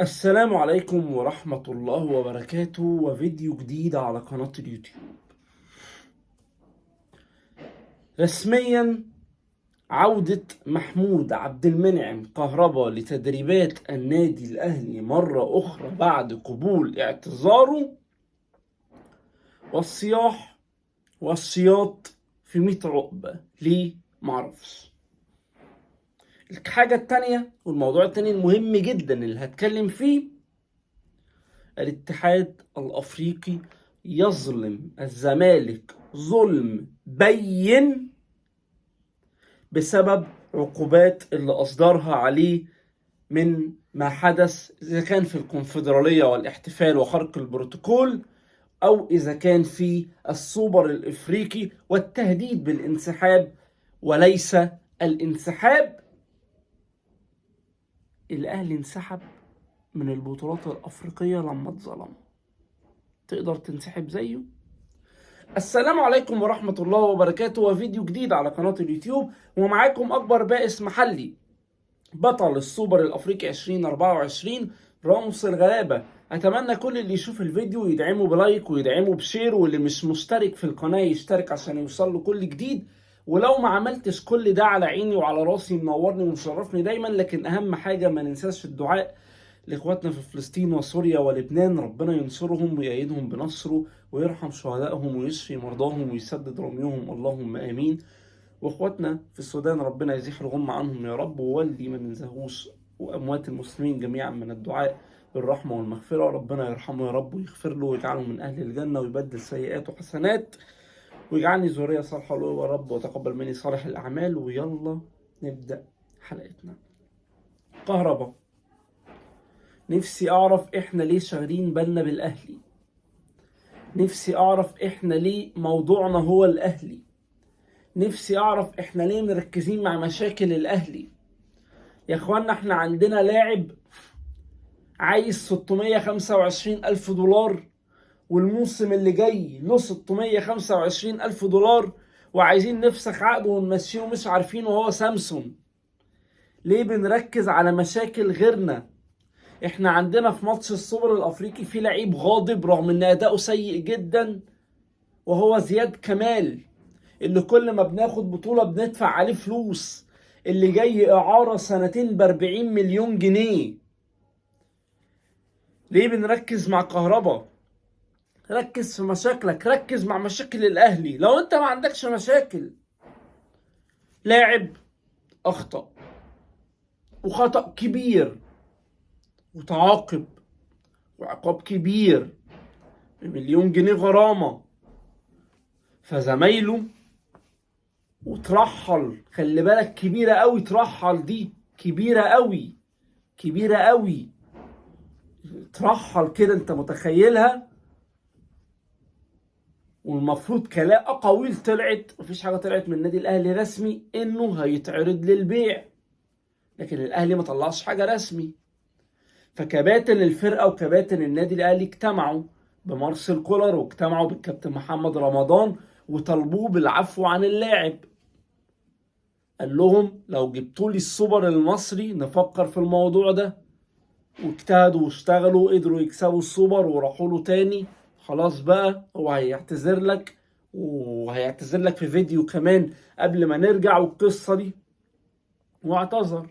السلام عليكم ورحمة الله وبركاته، وفيديو جديد على قناة اليوتيوب. رسميا عودة محمود عبد المنعم كهربا لتدريبات النادي الأهلي مرة أخرى بعد قبول اعتذاره والصياح والسياط في 100 عقبة. ليه؟ معرفش. الحاجة التانية والموضوع التاني المهم جدا اللي هتكلم فيه: الاتحاد الأفريقي يظلم الزمالك ظلم بين بسبب عقوبات اللي أصدرها عليه من ما حدث، إذا كان في الكونفدرالية والاحتفال وخرق البروتوكول، أو إذا كان في السوبر الإفريقي والتهديد بالانسحاب وليس الانسحاب. الأهلي انسحب من البطولات الأفريقية لما اتظلم. تقدر تنسحب زيه؟ السلام عليكم ورحمة الله وبركاته، وفيديو جديد على قناة اليوتيوب، ومعاكم أكبر بائس محلي بطل السوبر الأفريقي 2024 راموس الغلابة. أتمنى كل اللي يشوف الفيديو يدعمه بلايك ويدعمه بشير، واللي مش مشترك في القناة يشترك عشان يوصل له كل جديد. ولو ما عملتش كل ده، على عيني وعلى راسي، منورني ومشرفني دايما. لكن أهم حاجة ما ننساش الدعاء لاخواتنا في فلسطين وسوريا ولبنان، ربنا ينصرهم ويأيدهم بنصره ويرحم شهدائهم ويشفي مرضاهم ويسدد رميهم، اللهم امين. واخواتنا في السودان ربنا يزيح الغم عنهم يا رب، وولي ما ننساهوش واموات المسلمين جميعا من الدعاء بالرحمه والمغفره. ربنا يرحمه يا رب ويغفر له ويجعله من اهل الجنه ويبدل سيئاته حسنات ويجعلني ذريه صالحه له يا رب، وتقبل مني صالح الاعمال. ويلا نبدا حلقتنا. كهربا، نفسي اعرف احنا ليه شاغلين بالنا بالاهلي. نفسي اعرف احنا ليه موضوعنا هو الاهلي. نفسي اعرف احنا ليه مركزين مع مشاكل الاهلي. يا اخوانا، احنا عندنا لاعب عايز 625 الف دولار، والموسم اللي جاي له 625 الف دولار، وعايزين نفسخ عقده ونمشيه ومش عارفين، وهو سامسون. ليه بنركز على مشاكل غيرنا؟ احنا عندنا في ماتش السوبر الافريقي في لعيب غاضب رغم ان اداؤه سيء جدا، وهو زياد كمال، اللي كل ما بناخد بطولة بندفع عليه فلوس، اللي جاي اعارة سنتين ب40 مليون جنيه. ليه بنركز مع كهربا؟ ركز في مشاكلك، ركز مع مشاكل الاهلي. لو انت ما عندكش مشاكل، لاعب اخطأ وخطأ كبير وتعاقب وعقاب كبير بمليون جنيه غرامة، فزمايله وترحل. خلي بالك، كبيرة قوي ترحل، دي كبيرة قوي، كبيرة قوي. ترحل كده، انت متخيلها؟ والمفروض كلام اقاويل طلعت، مفيش حاجة طلعت من النادي الاهلي رسمي انه هيتعرض للبيع، لكن الاهلي ما طلعش حاجة رسمي. فكباتن الفرقة وكباتن النادي الاهلي اجتمعوا بمارسيل كولر واجتمعوا بالكابتن محمد رمضان وطلبوه بالعفو عن اللاعب. قال لهم لو جبتوا لي السوبر المصري نفكر في الموضوع ده. واجتهدوا واشتغلوا، قدروا يكسبوا السوبر وراحوا له تاني. خلاص بقى، هو هيعتذر لك، وهيعتذر لك في فيديو كمان قبل ما نرجع والقصة دي. واعتذر.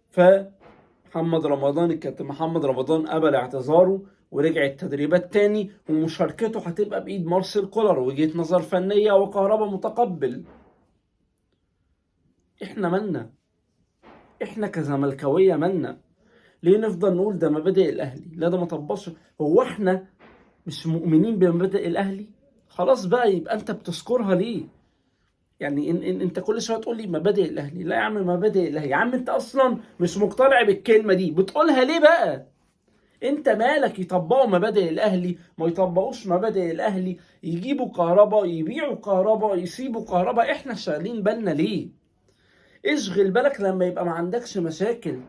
فمحمد رمضان، الكابتن محمد رمضان، قبل اعتذاره ورجع التدريبات تاني، ومشاركته هتبقى بإيد مارسيل كولر، وجهة نظر فنية وكهربا متقبل. احنا مالنا؟ احنا كزملكاوية مالنا؟ ليه نفضل نقول ده مبادئ الاهلي؟ لا، ده ما طبقش. هو احنا مش مؤمنين بمبادئ الاهلي؟ خلاص بقى، يبقى انت بتذكرها ليه؟ يعني إن انت كل شويه تقول لي مبادئ الاهلي. لا يا عم، مبادئ الاهلي يا عم، انت اصلا مش مقتنع بالكلمه دي، بتقولها ليه بقى؟ انت مالك؟ يطبقوا مبادئ الاهلي، ما يطبقوش مبادئ الاهلي، يجيبوا كهربا، يبيعوا كهربا، يسيبوا كهربا. احنا شاغلين بالنا ليه؟ اشغل بالك لما يبقى ما عندكش مشاكل.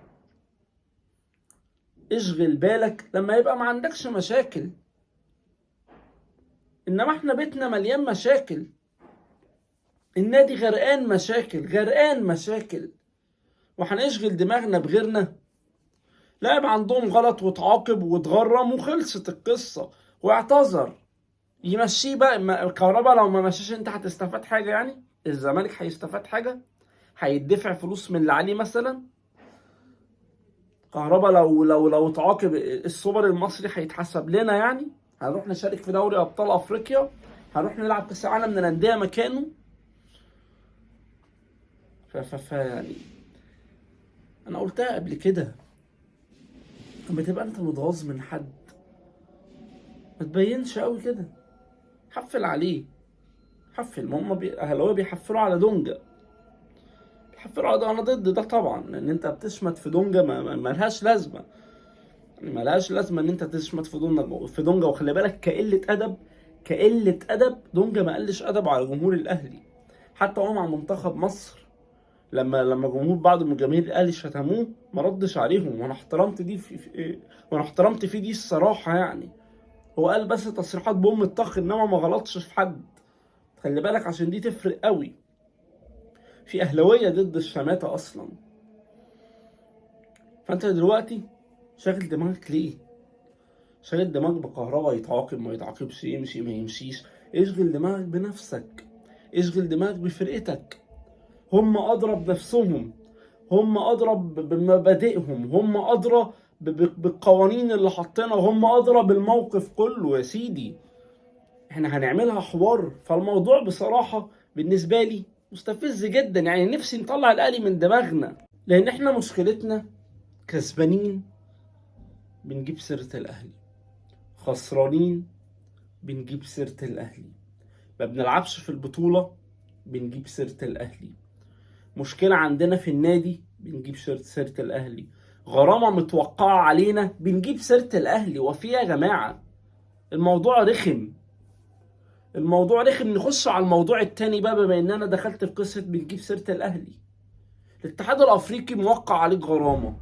اشغل بالك لما يبقى ما عندكش مشاكل. انما احنا بيتنا مليان مشاكل، النادي غرقان مشاكل، غرقان مشاكل، وهنشغل دماغنا بغيرنا؟ لعب عندهم غلط واتعاقب واتغرم وخلصت القصة واعتذر. يمشيه بقى. الكهرباء لو ما مشيش انت هتستفاد حاجة؟ يعني الزمالك هيستفاد حاجة؟ هيدفع فلوس من اللي عليه مثلا؟ كهرباء لو اتعاقب السوبر المصري هيتحسب لنا؟ يعني هنروح نشارك في دوري ابطال افريقيا؟ هنروح نلعب كاس العالم للانديه مكانه؟ يعني انا قلتها قبل كده، لما تبقى انت متغاظ من حد ما تبينش قوي كده، حفل عليه. حفل. ما هم اهلاويه بيحفلوا على دونجا، بيحفلوا على ده. انا ضد ده طبعا، لان انت بتشمت في دونجا ملهاش لازمه. يعني ملهاش لازمه ان انت تشمت في دونجا وخلي بالك كقله ادب. كقله ادب دونجا ما قلش ادب على جمهور الاهلي. حتى هو مع منتخب مصر لما جمهور بعض من جماهير الاهلي شتموه ما ردش عليهم، وانا احترمت دي وانا احترمت فيه دي الصراحه. يعني هو قال بس تصريحات بأم الطخ، انما ما غلطش في حد. خلي بالك عشان دي تفرق قوي. في اهلاويه ضد الشماته اصلا. فانت دلوقتي شاغل دماغك ليه؟ شاغل دماغك بكهرباء يتعاقب ما يتعاقبش، يمشي ما يمشيش. اشغل دماغك بنفسك، اشغل دماغك بفرقتك. هم أدرى بنفسهم، هم أدرى بمبادئهم، هم أدرى بالقوانين اللي حاطينها، هم أدرى بالموقف كله يا سيدي. احنا هنعملها حوار؟ فالموضوع بصراحة بالنسبة لي مستفز جدا. يعني نفسي نطلع الأهلي من دماغنا، لأن احنا مشكلتنا كسبانين بنجيب سيرة الأهلي، خسرانين بنجيب سيرة الأهلي، ما بنلعبش في البطولة بنجيب سيرة الأهلي، مشكلة عندنا في النادي بنجيب سيرة الأهلي، غرامة متوقعة علينا بنجيب سيرة الأهلي. وفي يا جماعة الموضوع رخم، الموضوع رخم. نخش على الموضوع التاني بقى، بما إن أنا دخلت في قصة بنجيب سيرة الأهلي. الاتحاد الأفريقي موقع عليك غرامة،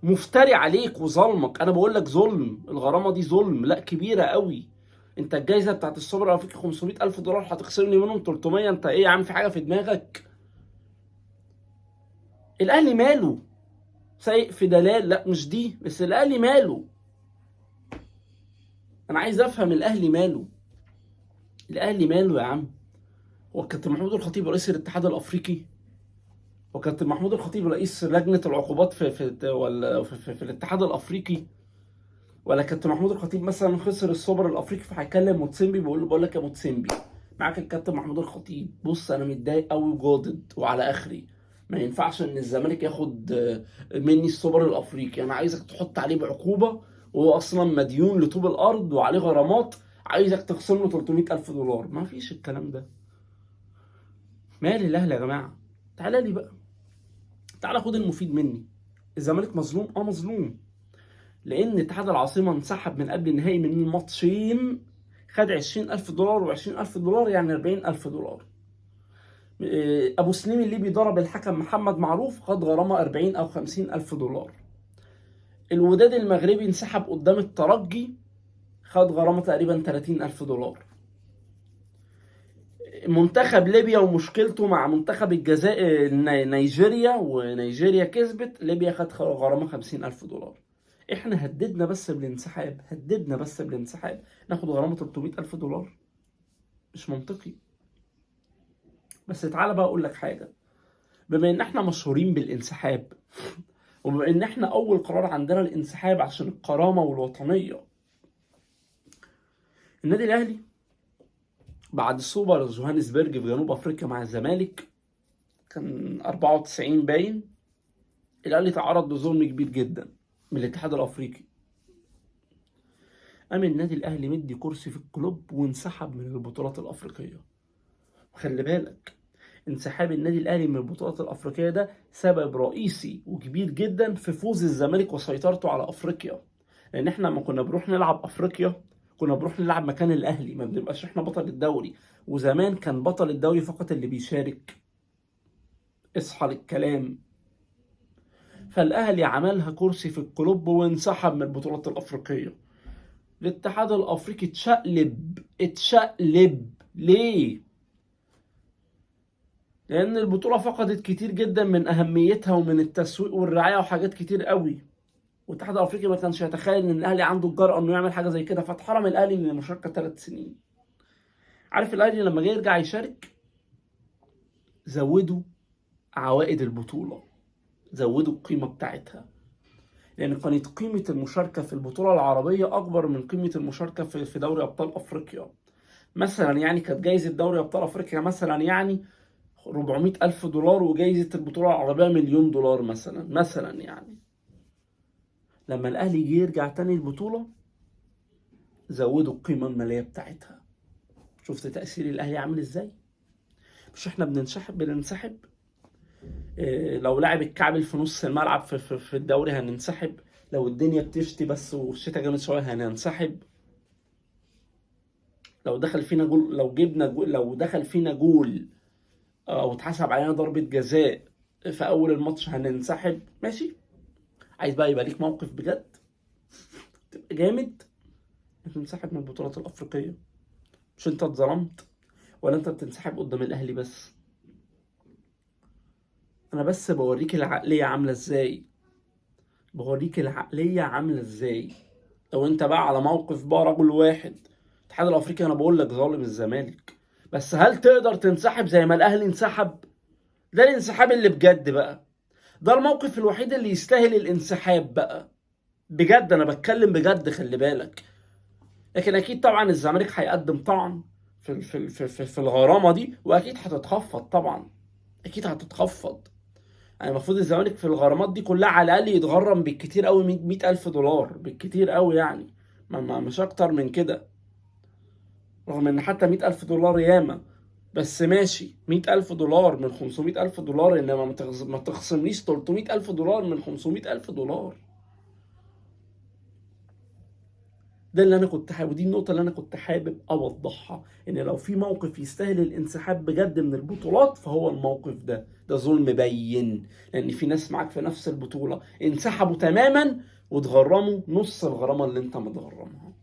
مفتري عليك وظلمك. أنا بقول لك ظلم، الغرامة دي ظلم، لا كبيرة قوي. انت الجايزه بتاعت السوبر الافريقي 500,000 دولار، هتخصم لي منهم 300؟ انت ايه يا عم، في حاجه في دماغك؟ الاهلي ماله؟ سايق في دلال؟ لا مش دي، بس الاهلي ماله؟ انا عايز افهم الاهلي ماله. الاهلي ماله يا عم؟ هو كابتن محمود الخطيب رئيس الاتحاد الافريقي؟ وكابتن محمود الخطيب رئيس لجنه العقوبات في الاتحاد الافريقي؟ ولا كابتن محمود الخطيب مثلا خسر السوبر الافريقي فهيكلم موتسيمبي بقول لك يا موتسيمبي، معاك الكابتن محمود الخطيب، بص انا متضايق قوي وجادد وعلى اخري، ما ينفعش ان الزمالك ياخد مني السوبر الافريقي، انا عايزك تحط عليه بعقوبه، وهو اصلا مديون لطوب الارض وعليه غرامات، عايزك تخصم له 300,000 دولار. ما فيش الكلام ده. مالي الاهلي يا جماعه؟ تعالى لي بقى، تعالى خد المفيد مني. الزمالك مظلوم، مظلوم، لان اتحاد العاصمه انسحب من قبل النهائي من الماتشين، خد 20,000 دولار، و20,000 دولار يعني 40,000 دولار. ابو سليم الليبي ضرب الحكم محمد معروف، خد غرامه 40 او 50,000 دولار. الوداد المغربي انسحب قدام الترجي، خد غرامه تقريبا 30,000 دولار. منتخب ليبيا ومشكلته مع منتخب الجزائر نيجيريا، ونيجيريا كسبت، ليبيا خد غرامه 50,000 دولار. احنا هددنا بس بالانسحاب، هددنا بس بالانسحاب، ناخد غرامه 300,000 دولار؟ مش منطقي. بس تعالى بقى اقول لك حاجه. بما ان احنا مشهورين بالانسحاب، وبما ان احنا اول قرار عندنا الانسحاب عشان الكرامه والوطنيه، النادي الاهلي بعد سوبر جوهانسبرج في جنوب افريقيا مع الزمالك، كان 94 باين، الاهلي تعرض لظلم كبير جدا من الاتحاد الافريقي. قام النادي الاهلي مدي كرسي في الكلوب وانسحب من البطولات الافريقيه. وخلي بالك، انسحاب النادي الاهلي من البطولات الافريقيه ده سبب رئيسي وكبير جدا في فوز الزمالك وسيطرته على افريقيا. لان احنا لما كنا بنروح نلعب افريقيا كنا بنروح نلعب مكان الاهلي، ما بنبقاش احنا بطل الدوري. وزمان كان بطل الدوري فقط اللي بيشارك. اصحى للكلام. فالاهلي عملها كرسي في الكلوب وانسحب من البطولات الافريقيه. الاتحاد الافريقي اتشقلب. ليه؟ لان البطوله فقدت كتير جدا من اهميتها ومن التسويق والرعايه وحاجات كتير قوي. والاتحاد الافريقي ما كانش يتخيل ان الاهلي عنده الجرأه انه يعمل حاجه زي كده، فاتحرم الاهلي من المشاركه 3 سنين. عارف الاهلي لما جه يرجع يشارك زودوا عوائد البطوله، زودوا القيمه بتاعتها، لان كانت قيمه المشاركه في البطوله العربيه اكبر من قيمه المشاركه في دوري ابطال افريقيا. مثلا يعني كانت جايزه دوري ابطال افريقيا مثلا يعني 400 ألف دولار، وجايزة البطولة العربية $1,000,000 مثلا يعني. لما الأهلي جه يرجع تاني البطولة زودوا القيمة المالية بتاعتها. شفت تأثير الأهلي عامل إزاي؟ مش إحنا بننسحب لو لعب الكعبل في نص الملعب في الدوري هننسحب، لو الدنيا بتشتي بس والشتاء جامد شوية هننسحب، لو دخل فينا جول، لو دخل فينا جول أو اتحسب علينا ضربة جزاء في أول الماتش هننسحب. ماشي، عايز بقى يبقى ليك موقف بجد تبقى جامد، تنسحب من البطولات الافريقيه. مش انت اتظلمت ولا انت بتنسحب قدام الاهلي بس؟ انا بس بوريك العقليه عامله ازاي، بوريك العقليه عامله ازاي. لو انت بقى على موقف بقى رجل واحد، الاتحاد الافريقي انا بقول لك ظالم الزمالك، بس هل تقدر تنسحب زي ما الاهلي انسحب؟ ده الانسحاب اللي بجد بقى، ده الموقف الوحيد اللي يستاهل الانسحاب بقى بجد. انا بتكلم بجد، خلي بالك. لكن اكيد طبعا الزمالك هيقدم طعن في الغرامه دي، واكيد هتتخفض طبعا، اكيد هتتخفض. يعني المفروض الزمالك في الغرامات دي كلها على الاقل يتغرم بالكتير قوي 100 الف دولار بالكتير قوي يعني، مش اكتر من كده. رغم ان حتى 100 الف دولار ياما، بس ماشي 100 الف دولار من 500 الف دولار، انما ما تخصمليش 300 الف دولار من 500 الف دولار. ده اللي انا كنت حابب، ودي النقطه اللي انا كنت حابب اوضحها، ان لو في موقف يستاهل الانسحاب بجد من البطولات فهو الموقف ده. ده ظلم بين، لان في ناس معاك في نفس البطوله انسحبوا تماما واتغرموا نص الغرامه اللي انت متغرمها.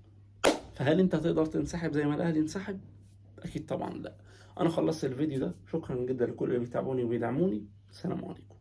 فهل انت تقدر تنسحب زي ما الاهلي انسحب؟ اكيد طبعا لا. انا خلصت الفيديو ده، شكرا جدا لكل اللي بيتابعوني وبيدعموني. السلام عليكم.